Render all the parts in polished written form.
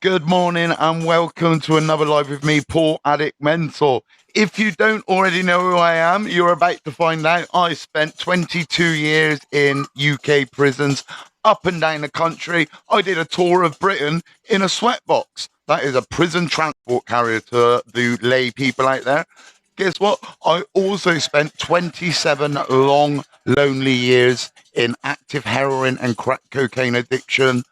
Good morning and welcome to another live with me, Paul Addict Mentor. If you don't already know who I am, you're about to find out. I spent 22 years in UK prisons, up and down the country. I did a tour of Britain in a sweatbox. That is a prison transport carrier to the lay people out there. Guess what? I also spent 27 long, lonely years in active heroin and crack cocaine addiction,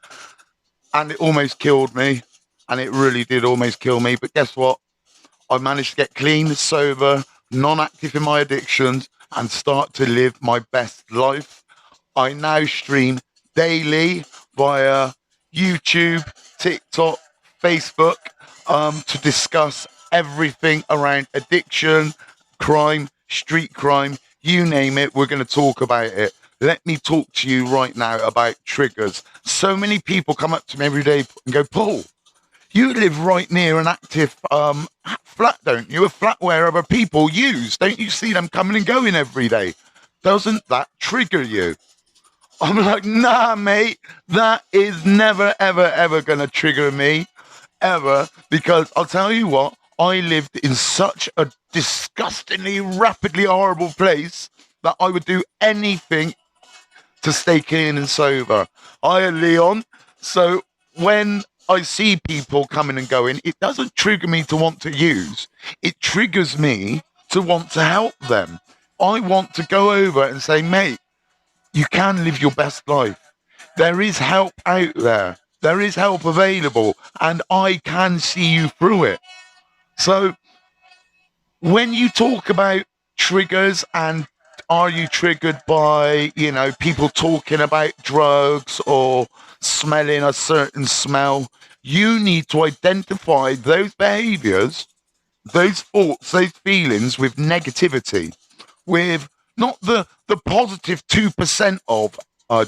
and it almost killed me. And it really did almost kill me. But guess what? I managed to get clean, sober, non-active in my addictions, and start to live my best life. I now stream daily via YouTube, TikTok, Facebook, to discuss everything around addiction, crime, street crime, you name it, we're going to talk about it. Let me talk to you right now about triggers. So many people come up to me every day and go, Paul, you live right near an active flat, don't you? A flat where other people use. Don't you see them coming and going every day? Doesn't that trigger you? I'm like, nah, mate, that is never, ever, ever going to trigger me, ever, because I'll tell you what, I lived in such a disgustingly, rapidly horrible place that I would do anything to stay clean and sober. I am Leon, so when I see people coming and going, it doesn't trigger me to want to use. It triggers me to want to help them. I want to go over and say, mate, you can live your best life. There is help out there. There is help available, and I can see you through it. So when you talk about triggers and are you triggered by, people talking about drugs or smelling a certain smell, you need to identify those behaviors, those thoughts, those feelings with negativity, with not the positive 2% of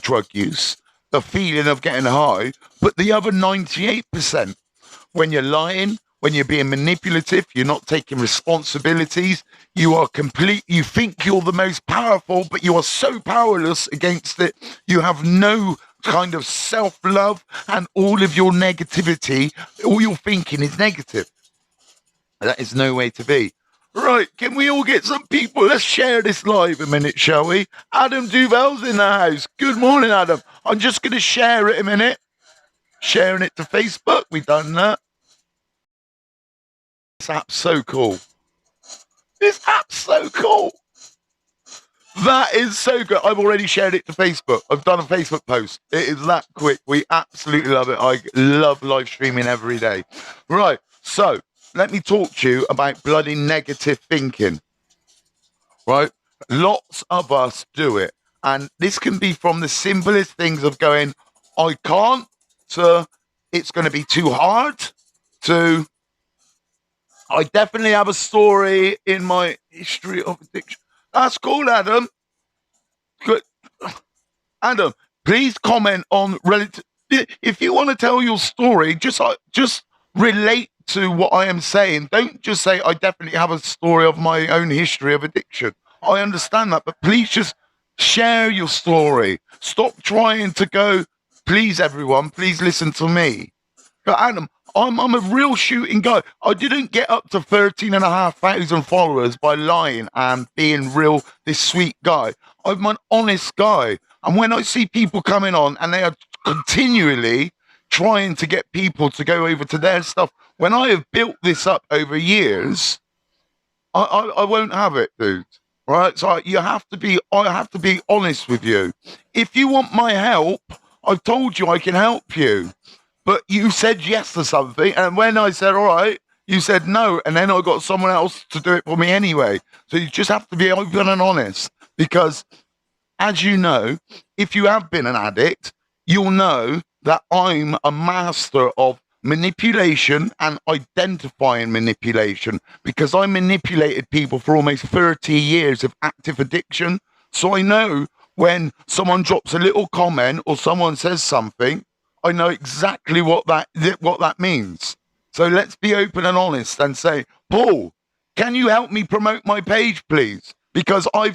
drug use, the feeling of getting high, but the other 98%. When you're lying, when you're being manipulative, you're not taking responsibilities, you are complete, you think you're the most powerful, but you are so powerless against it. You have no kind of self-love, and all of your negativity, all your thinking is negative. That is no way to be. Right, can we all get some people? Let's share this live a minute, shall we? Adam Duval's in the house. Good morning, Adam. I'm just going to share it a minute. Sharing it to Facebook. We've done that. This app's so cool. This app's so cool. That is so good. I've already shared it to Facebook. I've done a Facebook post. It is that quick. We absolutely love it. I love live streaming every day. Right, so let me talk to you about bloody negative thinking. Right? Lots of us do it. And this can be from the simplest things of going, I can't, to it's going to be too hard, to I definitely have a story in my history of addiction. That's cool, Adam. Good. Adam, please comment on relative. If you want to tell your story, just relate to what I am saying. Don't just say, I definitely have a story of my own history of addiction. I understand that, but please just share your story. Stop trying to go, please, everyone, please listen to me. But Adam, I'm a real shooting guy. I didn't get up to 13,500 followers by lying and being real, this sweet guy. I'm an honest guy. And when I see people coming on and they are continually trying to get people to go over to their stuff, when I have built this up over years, I won't have it, dude. Right? So I have to be honest with you. If you want my help, I've told you I can help you. But you said yes to something, and when I said, all right, you said no, and then I got someone else to do it for me anyway. So you just have to be open and honest, because as you know, if you have been an addict, you'll know that I'm a master of manipulation and identifying manipulation, because I manipulated people for almost 30 years of active addiction. So I know when someone drops a little comment or someone says something, I know exactly what that means. So let's be open and honest and say, Paul, can you help me promote my page, please? Because I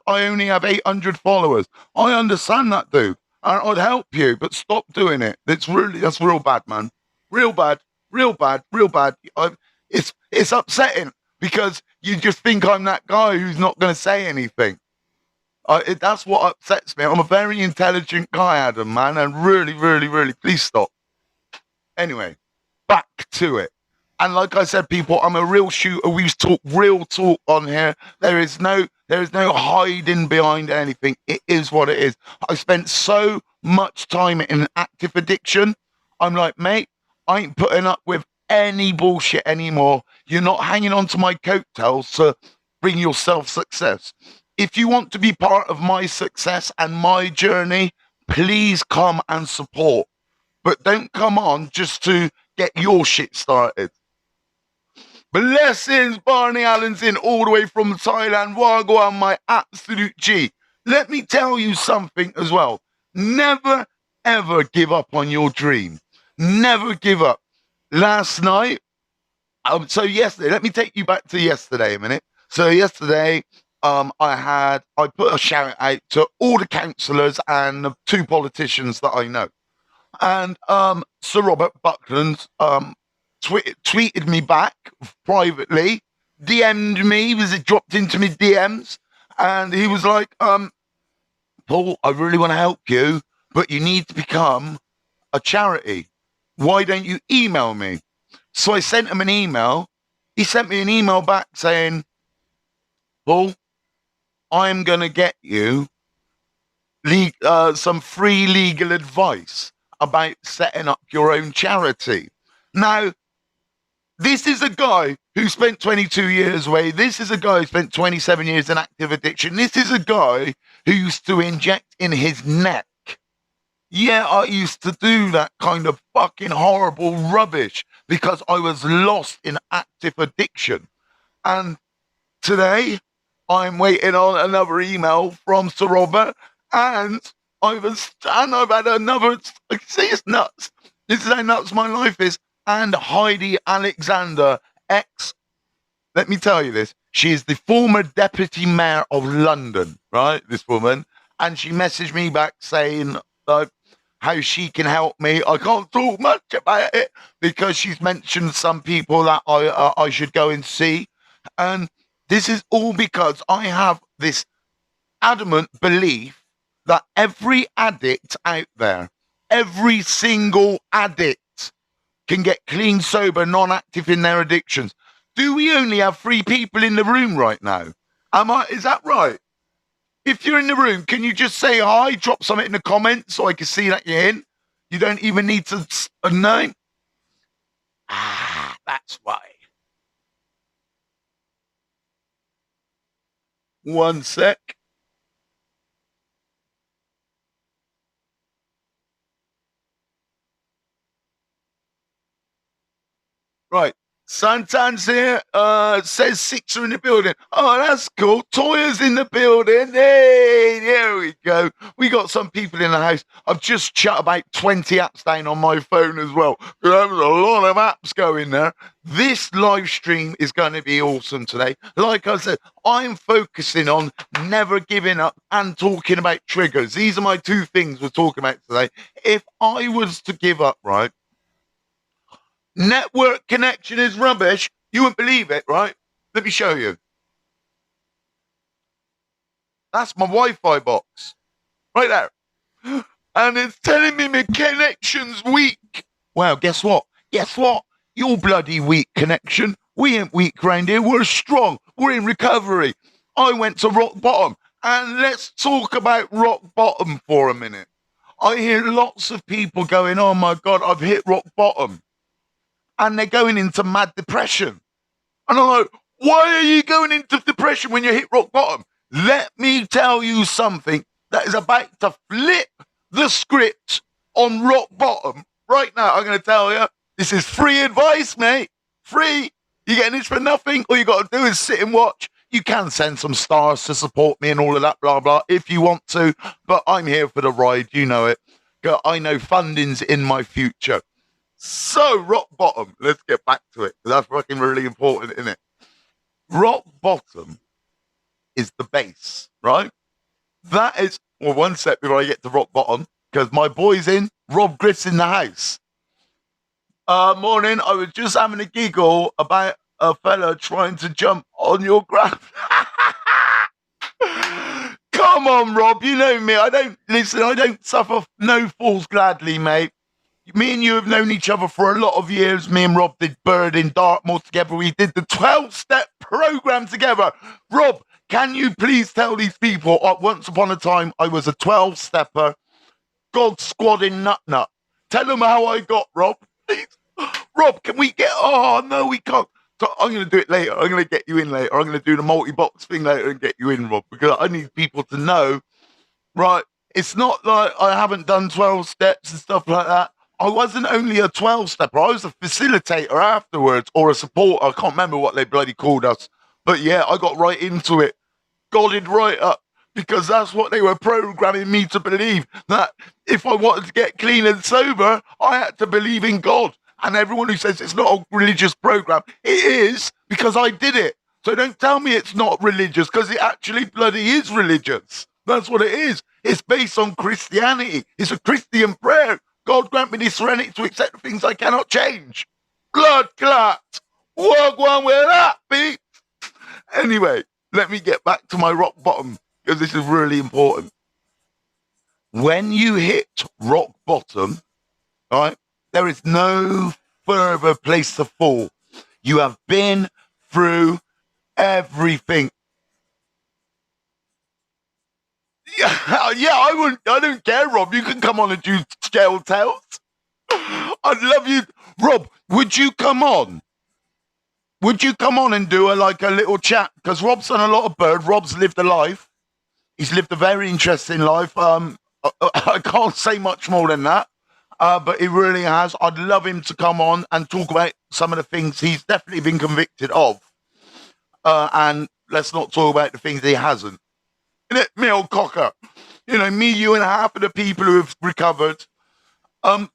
only have 800 followers. I understand that, dude. And I'd help you, but stop doing it. That's real bad, man. real bad, real bad, real bad. It's upsetting because you just think I'm that guy who's not going to say anything. That's what upsets me. I'm a very intelligent guy, Adam, man, and really, really, really, please stop. Anyway, back to it. And like I said, people, I'm a real shooter. We talk real talk on here. There is no hiding behind anything. It is what it is. I spent so much time in active addiction. I'm like, mate, I ain't putting up with any bullshit anymore. You're not hanging on to my coattails to bring yourself success. If you want to be part of my success and my journey, please come and support. But don't come on just to get your shit started. Blessings, Barney Allen's in all the way from Thailand. Wagwan, my absolute G. Let me tell you something as well. Never, ever give up on your dream. Never give up. Last night, so yesterday, let me take you back to yesterday a minute. So yesterday, I put a shout out to all the councillors and the two politicians that I know. And Sir Robert Buckland tweeted me back privately, DM'd me, was it dropped into me DMs, and he was like, Paul, I really want to help you, but you need to become a charity. Why don't you email me? So I sent him an email. He sent me an email back saying, Paul, I'm going to get you some free legal advice about setting up your own charity. Now, this is a guy who spent 22 years away. This is a guy who spent 27 years in active addiction. This is a guy who used to inject in his neck. Yeah, I used to do that kind of fucking horrible rubbish because I was lost in active addiction. And today, I'm waiting on another email from Sir Robert, and I've had another. See, it's nuts. This is how nuts my life is. And Heidi Alexander, let me tell you this. She is the former deputy mayor of London, right? This woman. And she messaged me back saying how she can help me. I can't talk much about it because she's mentioned some people that I should go and see. And this is all because I have this adamant belief that every addict out there, every single addict, can get clean, sober, non-active in their addictions. Do we only have 3 people in the room right now? Is that right? If you're in the room, can you just say hi, drop something in the comments so I can see that you're in? You don't even need to know. That's why. One sec. Right. Santan's here. Says 6 are in the building. Oh, that's cool. Toya's in the building. Hey, there we go. We got some people in the house. I've just shut about 20 apps down on my phone as well. There was a lot of apps going there. This live stream is going to be awesome today. Like I said, I'm focusing on never giving up and talking about triggers. These are my 2 things we're talking about today. If I was to give up, right? Network connection is rubbish. You wouldn't believe it, right? Let me show you. That's my Wi-Fi box. Right there. And it's telling me my connection's weak. Well, guess what? Guess what? Your bloody weak connection. We ain't weak round here. We're strong. We're in recovery. I went to rock bottom. And let's talk about rock bottom for a minute. I hear lots of people going, oh my God, I've hit rock bottom. And they're going into mad depression. And I'm like, why are you going into depression when you hit rock bottom? Let me tell you something that is about to flip the script on rock bottom. Right now, I'm going to tell you, this is free advice, mate. Free. You're getting this for nothing. All you got to do is sit and watch. You can send some stars to support me and all of that, blah, blah, if you want to. But I'm here for the ride. You know it. I know funding's in my future. So, rock bottom, let's get back to it. That's fucking really important, isn't it? Rock bottom is the base, right? That is, well, one sec before I get to rock bottom, because my boy's in, Rob Griff's in the house. Morning. I was just having a giggle about a fella trying to jump on your graph. Come on, Rob. You know me. I don't suffer no fools gladly, mate. Me and you have known each other for a lot of years. Me and Rob did Bird in Dartmoor together. We did the 12-step program together. Rob, can you please tell these people, once upon a time, I was a 12-stepper, God squad in Nut Nut. Tell them how I got, Rob. Please. Rob, can we get, oh, no, we can't. So I'm going to do it later. I'm going to get you in later. I'm going to do the multi-box thing later and get you in, Rob, because I need people to know, right, it's not like I haven't done 12 steps and stuff like that. I wasn't only a 12-stepper. I was a facilitator afterwards, or a supporter. I can't remember what they bloody called us. But yeah, I got right into it. Got it right up. Because that's what they were programming me to believe. That if I wanted to get clean and sober, I had to believe in God. And everyone who says it's not a religious program, it is, because I did it. So don't tell me it's not religious, because it actually bloody is religious. That's what it is. It's based on Christianity. It's a Christian prayer. God grant me the serenity to accept the things I cannot change. Blood clot. Walk one with that, be. Anyway, let me get back to my rock bottom, because this is really important. When you hit rock bottom, right, there is no further place to fall. You have been through everything. Yeah, I don't care, Rob. You can come on and do scale tales. I'd love you. Rob, would you come on? Would you come on and do a little chat? Because Rob's done a lot of Bird. Rob's lived a life. He's lived a very interesting life. I can't say much more than that. But he really has. I'd love him to come on and talk about some of the things he's definitely been convicted of. And let's not talk about the things he hasn't. Isn't it, me old cocker? You know, me, you, and half of the people who have recovered.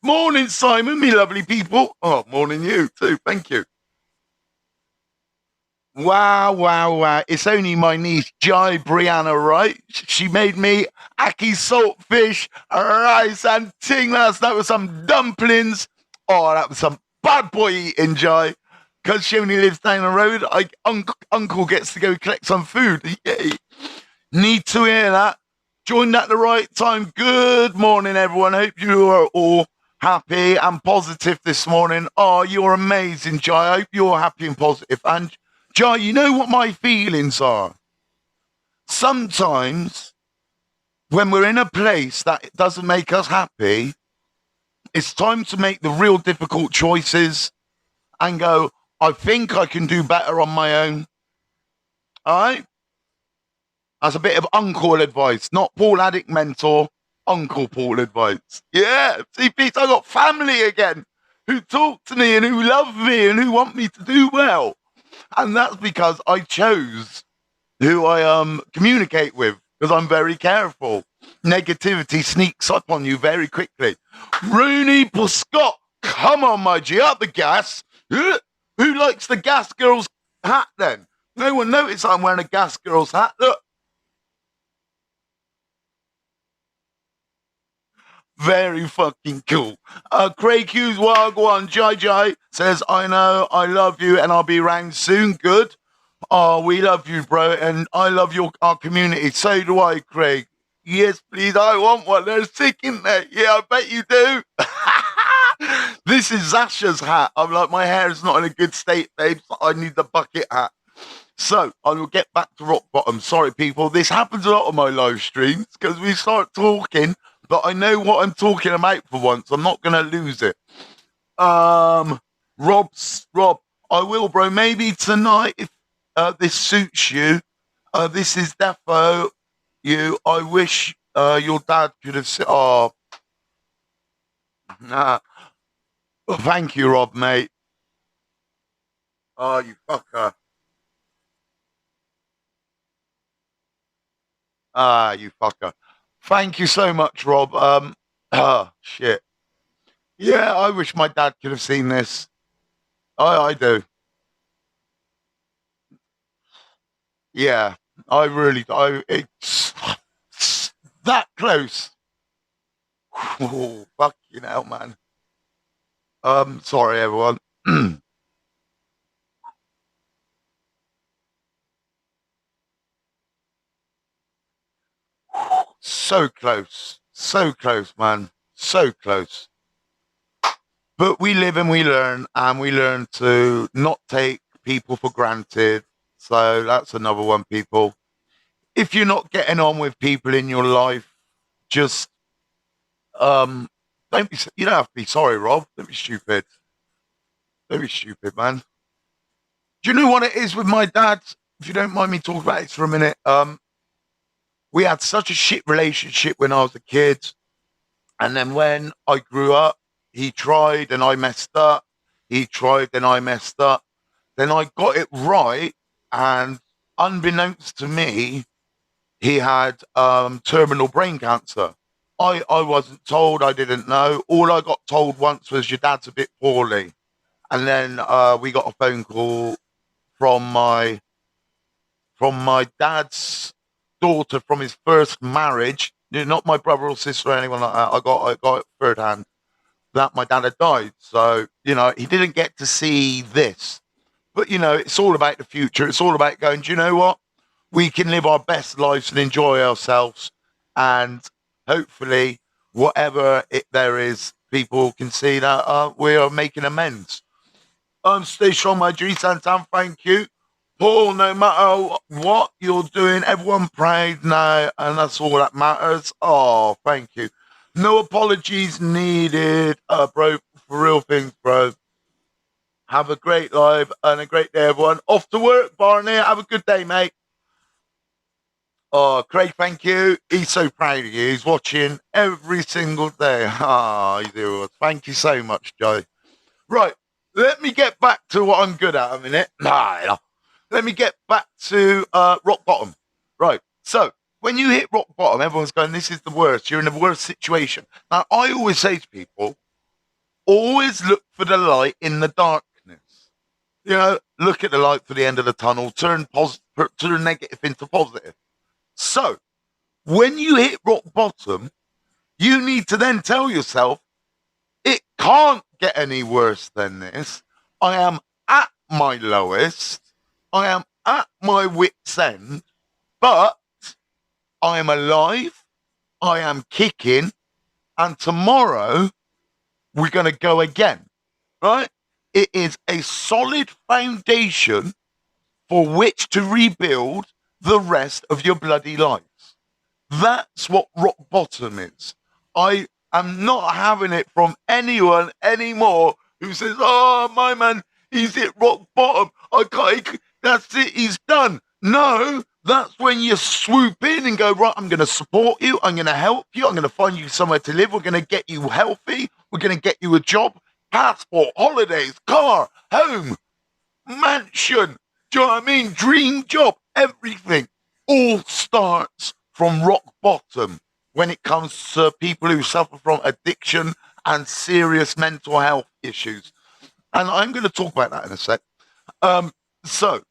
Morning, Simon, me lovely people. Oh, morning you too. Thank you. Wow. It's only my niece, Jai Brianna, right? She made me ackee saltfish, rice, and ting last night with some dumplings. Oh, that was some bad boy eating, Jai. Because she only lives down the road, uncle gets to go collect some food. Yay. Need to hear that. Joined at the right time. Good morning, everyone. Hope you are all happy and positive this morning. Oh, you're amazing, Jai. I hope you're happy and positive. And Jai, you know what my feelings are? Sometimes when we're in a place that doesn't make us happy, it's time to make the real difficult choices and go, I think I can do better on my own. All right? That's a bit of uncle advice, not Paul Addict mentor, Uncle Paul advice. Yeah, see, Pete, I got family again who talk to me and who love me and who want me to do well. And that's because I chose who I communicate with, because I'm very careful. Negativity sneaks up on you very quickly. Rooney Scott, come on, my G, up the gas. Who likes the gas girl's hat then? No one noticed I'm wearing a gas girl's hat. Look. Very fucking cool. Craig Hughes, Wagwan, Jai says, I know, I love you, and I'll be around soon. Good. Oh, we love you, bro, and I love our community. So do I, Craig. Yes, please, I want one. They're sick in there. Yeah, I bet you do. This is Zasha's hat. I'm like, my hair is not in a good state, babe. So I need the bucket hat. So I will get back to rock bottom. Sorry, people. This happens a lot on my live streams because we start talking, but I know what I'm talking about for once. I'm not going to lose it. Rob, I will, bro. Maybe tonight if this suits you. This is defo you. I wish your dad could have said, oh, nah. Well, thank you, Rob, mate. Oh, you fucker. Ah, you fucker. Thank you so much, Rob. Shit. Yeah, I wish my dad could have seen this. I do. Yeah, it's that close. Oh, fucking hell, man. Sorry, everyone. So close, man. So close. But we live and we learn to not take people for granted. So that's another one, people. If you're not getting on with people in your life, just um, don't be. You don't have to be sorry, Rob. Don't be stupid. Don't be stupid, man. Do you know what it is with my dad? If you don't mind me talking about it for a minute, we had such a shit relationship when I was a kid, and then when I grew up, he tried and I messed up. He tried and I messed up. Then I got it right, and unbeknownst to me, he had terminal brain cancer. I wasn't told, I didn't know. All I got told once was your dad's a bit poorly. And then we got a phone call from my dad's daughter from his first marriage. Not my brother or sister or anyone like that. I got it third hand that my dad had died. So, he didn't get to see this. But, it's all about the future. It's all about going, do you know what? We can live our best lives and enjoy ourselves. And hopefully, whatever there is, people can see that we are making amends. Stay strong, my G Santan. Thank you. Paul, no matter what you're doing, everyone prayed now, and that's all that matters. Oh, thank you. No apologies needed, bro, for real things, bro. Have a great live and a great day, everyone. Off to work, Barney. Have a good day, mate. Oh, Craig, thank you. He's so proud of you. He's watching every single day. Ah, he do. Thank you so much, Joe. Right, let me get back to what I'm good at a minute. Let me get back to rock bottom. Right, so when you hit rock bottom, everyone's going, this is the worst. You're in the worst situation. Now, I always say to people, always look for the light in the darkness. Look at the light for the end of the tunnel, turn negative into positive. So, when you hit rock bottom, you need to then tell yourself, it can't get any worse than this. I am at my lowest. I am at my wit's end, but I am alive. I am kicking. And tomorrow, we're going to go again, right? It is a solid foundation for which to rebuild the rest of your bloody lives. That's what rock bottom is. I am not having it from anyone anymore who says, oh, my man, he's hit rock bottom. That's it, he's done. No, that's when you swoop in and go, right, I'm going to support you. I'm going to help you. I'm going to find you somewhere to live. We're going to get you healthy. We're going to get you a job, passport, holidays, car, home, mansion. Do you know what I mean? Dream job, everything all starts from rock bottom when it comes to people who suffer from addiction and serious mental health issues. And I'm going to talk about that in a sec. So,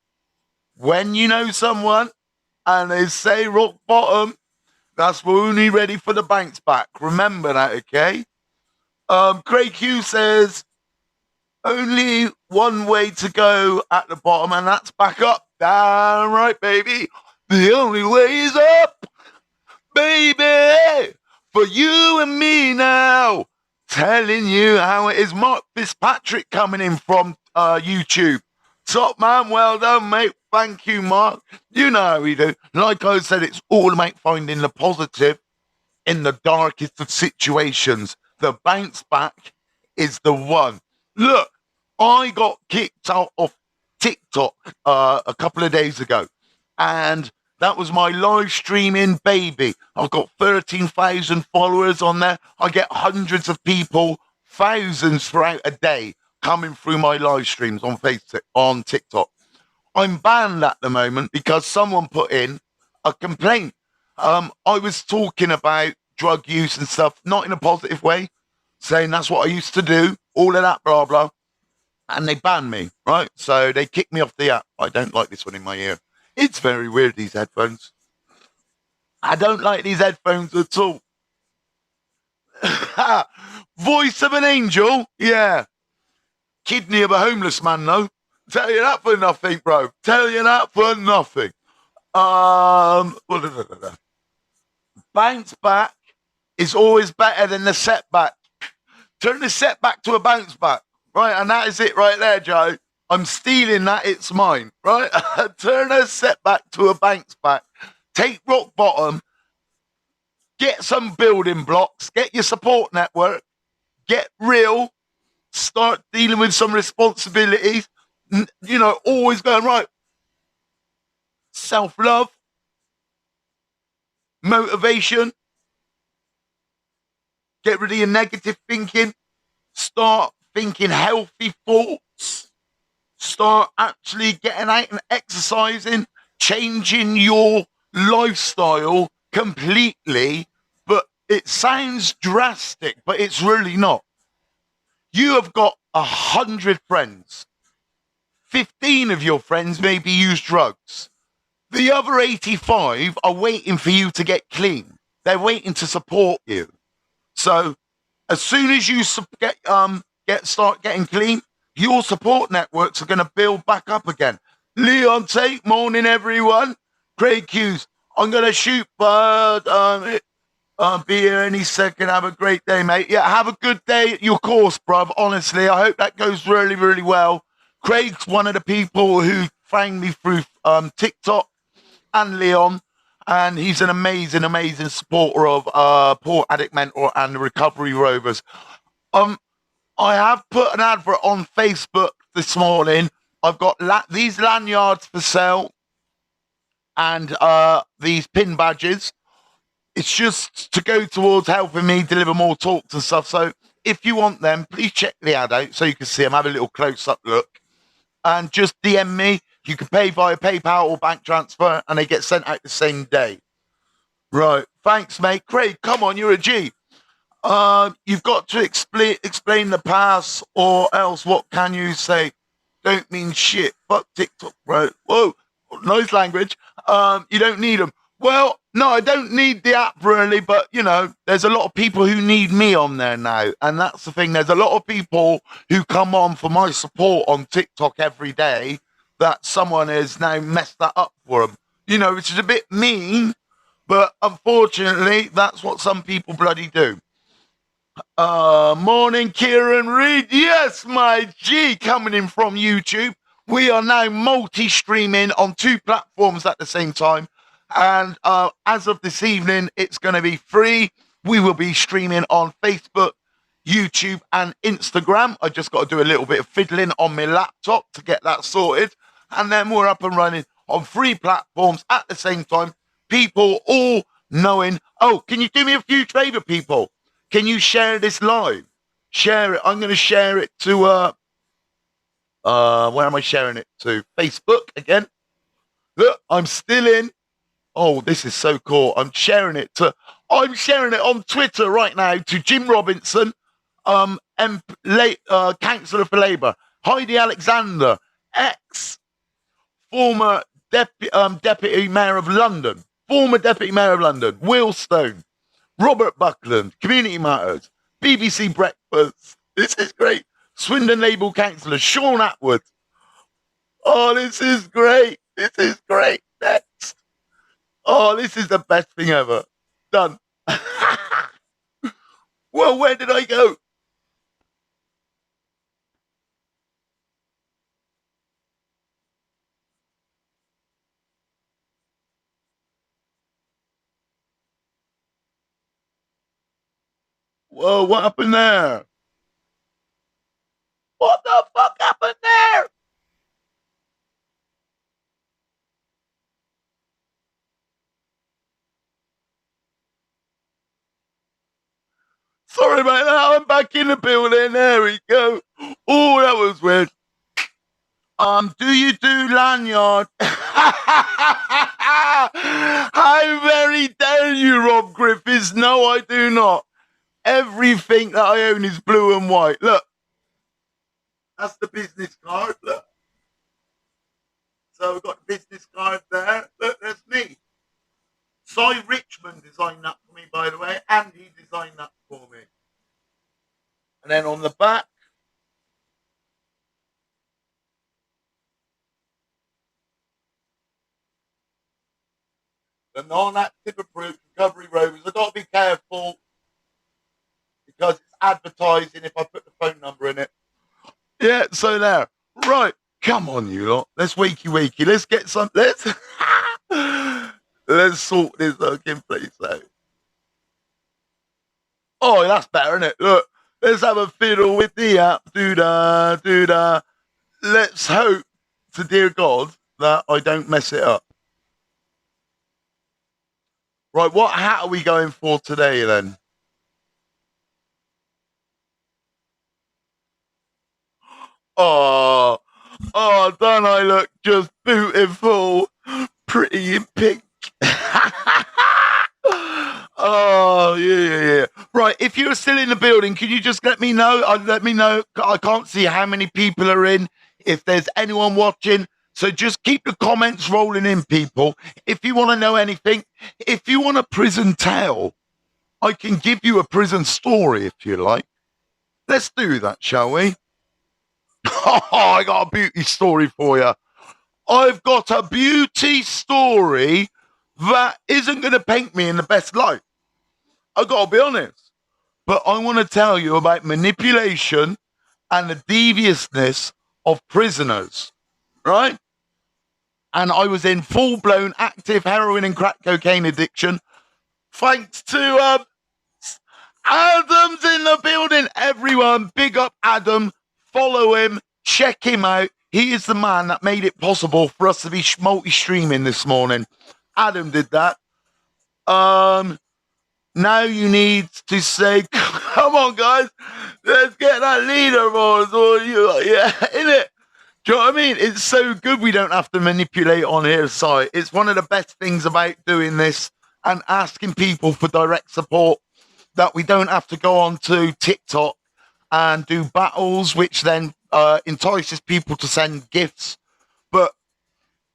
when you know someone and they say rock bottom, that's only ready for the bounce back. Remember that, okay? Craig Hughes says, only one way to go at the bottom, and that's back up. Damn right, baby. The only way is up, baby. For you and me now. Telling you how it is. Mark Fitzpatrick coming in from YouTube. Top man, well done, mate. Thank you, Mark. You know how we do. Like I said, it's all about finding the positive in the darkest of situations. The bounce back is the one. Look, I got kicked out of TikTok a couple of days ago, and that was my live streaming baby. I've got 13,000 followers on there. I get hundreds of people, thousands throughout a day coming through my live streams on Facebook, on TikTok. I'm banned at the moment because someone put in a complaint. I was talking about drug use and stuff, not in a positive way, saying that's what I used to do, all of that, blah, blah. And they banned me, right? So they kicked me off the app. I don't like this one in my ear. It's very weird, these headphones. I don't like these headphones at all. Voice of an angel? Yeah. kidney of a homeless man, though. Tell you that for nothing, bro. Tell you that for nothing. Bounce back is always better than the setback. Turn the setback to a bounce back, right? And that is it right there, Joe. I'm stealing that. It's mine, right? Turn a setback to a bounce back. Take rock bottom. Get some building blocks. Get your support network. Get real. Start dealing with some responsibilities. You know, always going right. Self-love. Motivation. Get rid of your negative thinking. Start thinking healthy thoughts. Start actually getting out and exercising, changing your lifestyle completely. But it sounds drastic, but it's really not. You have got 100 friends. 15 of your friends maybe use drugs. The other 85 are waiting for you to get clean. They're waiting to support you. So as soon as you start getting clean, your support networks are going to build back up again. Leon Tate, morning everyone. Craig Hughes, I'm going to shoot, but I'll be here any second. Have a great day, mate. Yeah, have a good day at your course, bruv. Honestly, I hope that goes really, really well. Craig's one of the people who found me through TikTok and Leon, and he's an amazing, amazing supporter of Poor Addict Mentor and the Recovery Rovers. I have put an advert on Facebook this morning. I've got these lanyards for sale and these pin badges. It's just to go towards helping me deliver more talks and stuff. So if you want them, please check the ad out so you can see them, have a little close-up look. And just DM me. You can pay via PayPal or bank transfer, and they get sent out the same day. Right. Thanks, mate. Craig, come on, you're a G. You've got to explain the past, or else what can you say? Don't mean shit. Fuck TikTok, bro. Whoa, nice language. You don't need them. Well, no, I don't need the app really, but you know, there's a lot of people who need me on there now, and that's the thing. There's a lot of people who come on for my support on TikTok every day. That someone has now messed that up for them. You know, which is a bit mean, but unfortunately, that's what some people bloody do. Morning, Kieran Reid. Yes, my G, coming in from YouTube. We are now multi-streaming on 2 platforms at the same time. And as of this evening, it's going to be free. We will be streaming on Facebook, YouTube, and Instagram. I just got to do a little bit of fiddling on my laptop to get that sorted. And then we're up and running on 3 platforms at the same time. People all knowing, oh, can you do me a huge favor, people? Can you share this live? Share it. I'm going to share it to, where am I sharing it to? Facebook again. Look, I'm still in. Oh, this is so cool. I'm sharing it on Twitter right now to Jim Robinson, Councillor for Labour, Heidi Alexander, former Deputy Mayor of London, Will Stone, Robert Buckland, Community Matters, BBC Breakfast. This is great. Swindon Labour Councillor, Sean Atwood. Oh, this is great. Next. Oh, this is the best thing ever. Done. Well, where did I go? Whoa, what happened there? What the fuck happened there? Sorry about that. I'm back in the building. There we go. Oh, that was weird. Do you do lanyard? How very dare you, Rob Griffiths? No, I do not. Everything that I own is blue and white. Look. That's the business card. Look. So we've got the business card there. Look, that's me. Cy Richmond designed that for me, by the way, and he designed that for me. And then on the back, the non-active approach recovery rovers. I've got to be careful because it's advertising if I put the phone number in it. Yeah, so there. Right. Come on, you lot. Let's wakey. Let's get some. Let's sort this fucking place out. Oh, that's better, isn't it? Look, let's have a fiddle with the app. Do-da. Let's hope to dear God that I don't mess it up. Right, what hat are we going for today then? Oh, don't I look just beautiful, pretty in pink? Oh, yeah. Right, if you're still in the building, can you just let me know? Let me know. I can't see how many people are in, if there's anyone watching. So just keep the comments rolling in, people. If you want to know anything, if you want a prison tale, I can give you a prison story if you like. Let's do that, shall we? Oh, I got a beauty story for you. I've got a beauty story that isn't going to paint me in the best light. I got to be honest. But I want to tell you about manipulation and the deviousness of prisoners, right? And I was in full-blown active heroin and crack cocaine addiction thanks to Adam's in the building. Everyone, big up Adam. Follow him. Check him out. He is the man that made it possible for us to be multi-streaming this morning. Adam did that. Now you need to say, come on, guys, let's get that leaderboard. Yeah, innit? Do you know what I mean? It's so good we don't have to manipulate on here, side. It's one of the best things about doing this and asking people for direct support, that we don't have to go on to TikTok and do battles, which then entices people to send gifts. But,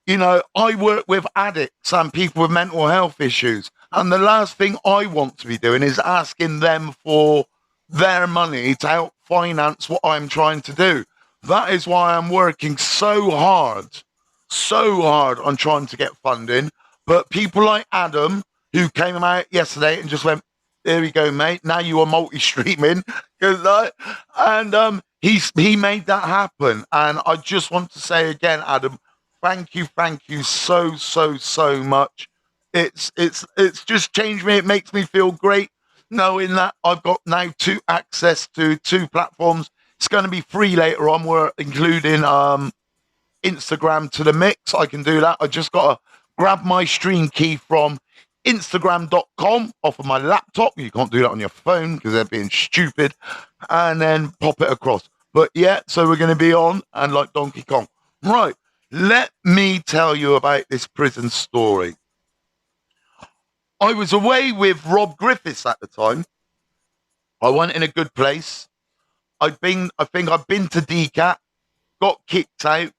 you know, I work with addicts and people with mental health issues. And the last thing I want to be doing is asking them for their money to help finance what I'm trying to do. That is why I'm working so hard on trying to get funding. But people like Adam, who came out yesterday and just went, there we go, mate. Now you are multi-streaming. And he made that happen. And I just want to say again, Adam, thank you so much. It's just changed me. It makes me feel great knowing that I've got now access to 2 platforms. It's going to be free later on. We're including Instagram to the mix. I can do that. I just got to grab my stream key from Instagram.com off of my laptop. You can't do that on your phone because they're being stupid. And then pop it across. But yeah, so we're going to be on and like Donkey Kong. Right. Let me tell you about this prison story. I was away with Rob Griffiths at the time. I went in a good place. I think I've been to DCAT, got kicked out.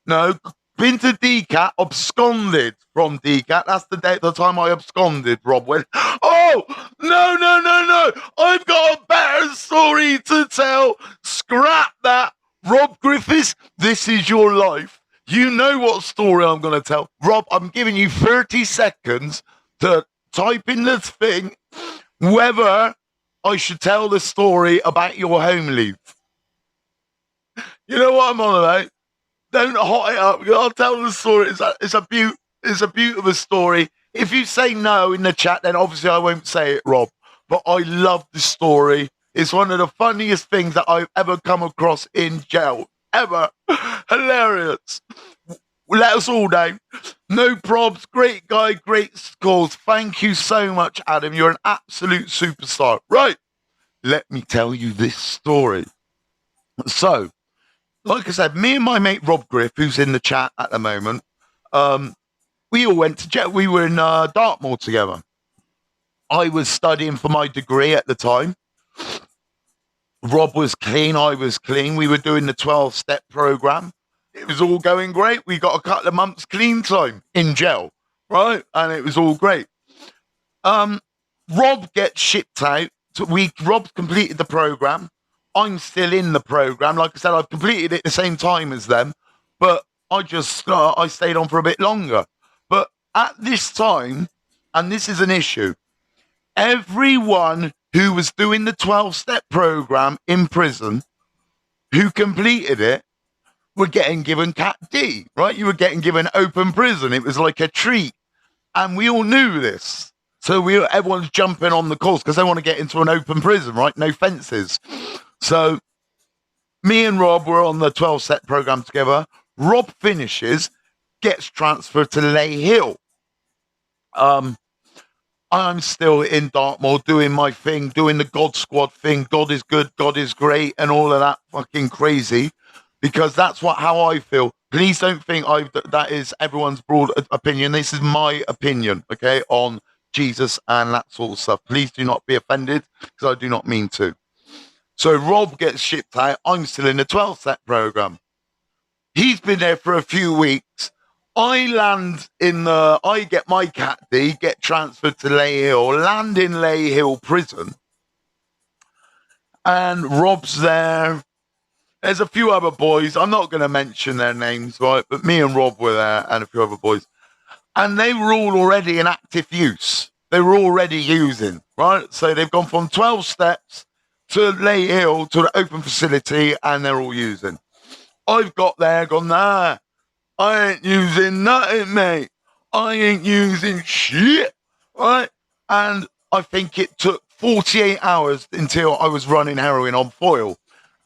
No, been to DCAT, absconded from DCAT. That's the time I absconded. Rob went, oh, no. I've got a better story to tell. Scrap that. Rob Griffiths, this is your life. You know what story I'm going to tell. Rob, I'm giving you 30 seconds to type in this thing whether I should tell the story about your home leave. You know what I'm on about? Don't hot it up. I'll tell the story. It's a beautiful story. If you say no in the chat, then obviously I won't say it, Rob. But I love the story. It's one of the funniest things that I've ever come across in jail. Ever. Hilarious. Let us all down. No probs. Great guy. Great scores. Thank you so much, Adam. You're an absolute superstar. Right. Let me tell you this story. So, like I said, me and my mate Rob Griff, who's in the chat at the moment, we all went to jail. We were in Dartmoor together. I was studying for my degree at the time. Rob was clean. I was clean. We were doing the 12-step program. It was all going great. We got a couple of months clean time in jail, right? And it was all great. Rob gets shipped out. So Rob's completed the program. I'm still in the program. Like I said, I've completed it at the same time as them, but I stayed on for a bit longer. But at this time, and this is an issue, everyone who was doing the 12-step program in prison who completed it were getting given Cat D, right? You were getting given open prison. It was like a treat. And we all knew this. So everyone's jumping on the course because they want to get into an open prison, right? No fences. So me and Rob were on the 12-step program together. Rob finishes, gets transferred to Lay Hill. I'm still in Dartmoor doing my thing, doing the God Squad thing. God is good, God is great, and all of that fucking crazy, because that's how I feel. Please don't think that is everyone's broad opinion. This is my opinion, okay, on Jesus and that sort of stuff. Please do not be offended, because I do not mean to. So Rob gets shipped out. I'm still in the 12-step program. He's been there for a few weeks. I get my Cat D, get transferred to Lay Hill, land in Lay Hill prison, and Rob's there. There's a few other boys. I'm not going to mention their names, right? But me and Rob were there, and a few other boys. And they were all already in active use. They were already using, right? So they've gone from 12 steps to Lay Hill to the open facility, and they're all using. I've got there, gone, nah, I ain't using nothing, mate. I ain't using shit, right? And I think it took 48 hours until I was running heroin on foil.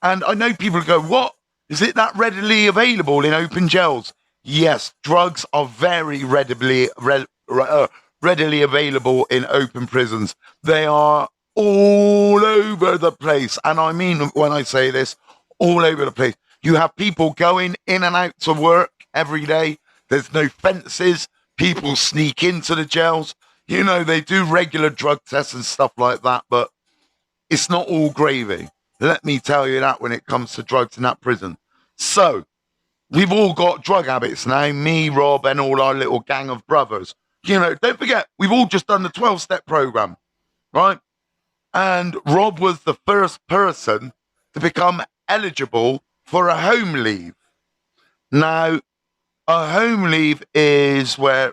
And I know people go, what? Is it that readily available in open jails? Yes, drugs are very readily available in open prisons. They are all over the place. And I mean, when I say this, all over the place. You have people going in and out to work every day. There's no fences. People sneak into the jails. You know, they do regular drug tests and stuff like that, but it's not all gravy. Let me tell you that when it comes to drugs in that prison. So, we've all got drug habits now, me, Rob, and all our little gang of brothers. You know, don't forget, we've all just done the 12-step program, right? And Rob was the first person to become eligible for a home leave. Now, a home leave is where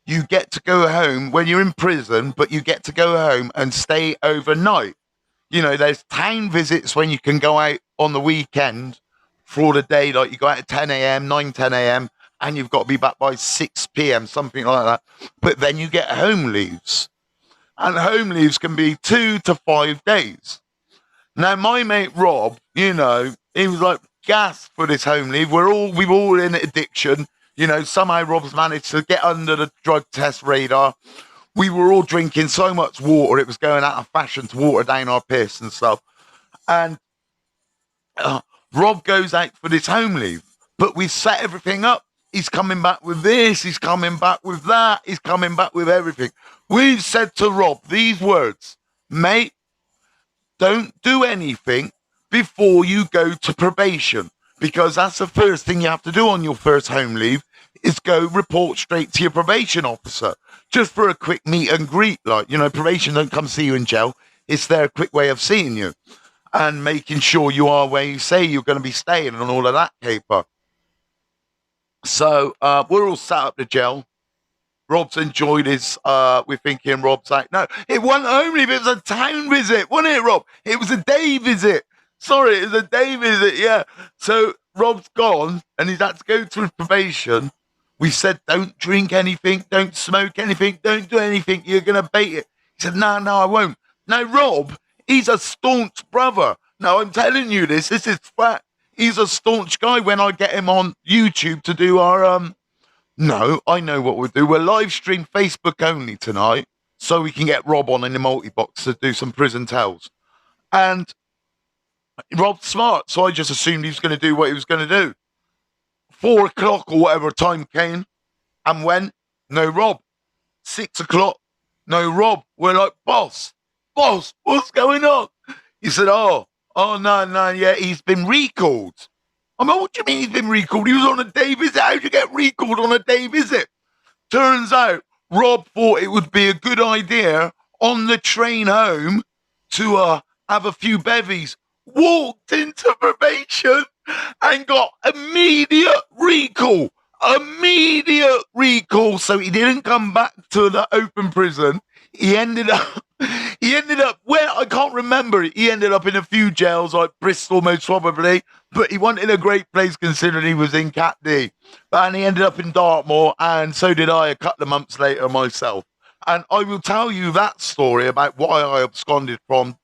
you get to go home when you're in prison, but you get to go home and stay overnight. You know, there's town visits when you can go out on the weekend for the day, like you go out at 10 a.m., 10 a.m., and you've got to be back by 6 p.m., something like that. But then you get home leaves. And home leaves can be 2 to 5 days. Now, my mate Rob, you know, he was like, gas for this home leave. We're all in addiction. You know, somehow Rob's managed to get under the drug test radar. We were all drinking so much water, it was going out of fashion to water down our piss and stuff. And Rob goes out for this home leave, but we've set everything up. He's coming back with this, he's coming back with that, he's coming back with everything. We've said to Rob these words, mate, don't do anything before you go to probation, because that's the first thing you have to do on your first home leave, is go report straight to your probation officer, just for a quick meet and greet. Like, you know, probation don't come see you in jail. It's their quick way of seeing you and making sure you are where you say you're going to be staying and all of that caper. So we're all sat up the jail. Rob's enjoyed his, we're thinking Rob's like, no, it wasn't home leave, it was a town visit, wasn't it, Rob? It was a day visit. Sorry, it was a day visit, yeah. So Rob's gone and he's had to go to his probation. We said, don't drink anything, don't smoke anything, don't do anything, you're going to bait it. He said, no, I won't. Now, Rob, he's a staunch brother. No, I'm telling you this is fact. He's a staunch guy. When I get him on YouTube to do our, no, I know what we'll do. We'll live stream Facebook only tonight so we can get Rob on in the multi-box to do some prison tales. And Rob's smart, so I just assumed he was going to do what he was going to do. 4 o'clock or whatever time came and went, no Rob. 6 o'clock, no Rob. We're like, boss, what's going on? He said, oh, no, yeah, he's been recalled. I mean, what do you mean he's been recalled? He was on a day visit. How'd you get recalled on a day visit? Turns out Rob thought it would be a good idea on the train home to have a few bevies. Walked into probation and got immediate recall. immediate recall. So he didn't come back to the open prison. He ended up where I can't remember. He ended up in a few jails, like Bristol most probably, but he wasn't in a great place considering he was in Cat D. And he ended up in Dartmoor, and so did I a couple of months later myself. And I will tell you that story about why I absconded from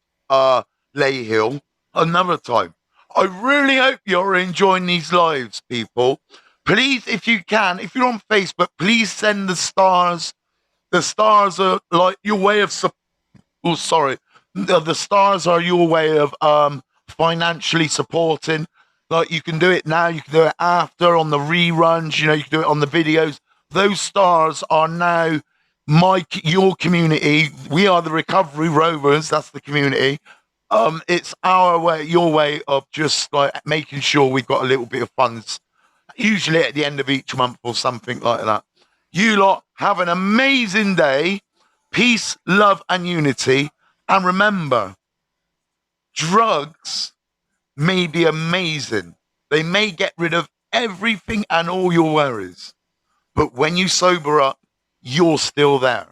Ley Hill another time. I really hope you're enjoying these lives, people. Please, if you can, if you're on Facebook, please send the stars. The stars are like your way of oh, sorry. The stars are your way of financially supporting. Like you can do it now, you can do it after on the reruns. You know, you can do it on the videos. Those stars are now your community. We are the Recovery Rovers. That's the community. It's our way, your way of just like making sure we've got a little bit of funds, usually at the end of each month or something like that. You lot have an amazing day. Peace, love, and unity. And remember, drugs may be amazing. They may get rid of everything and all your worries. But when you sober up, you're still there.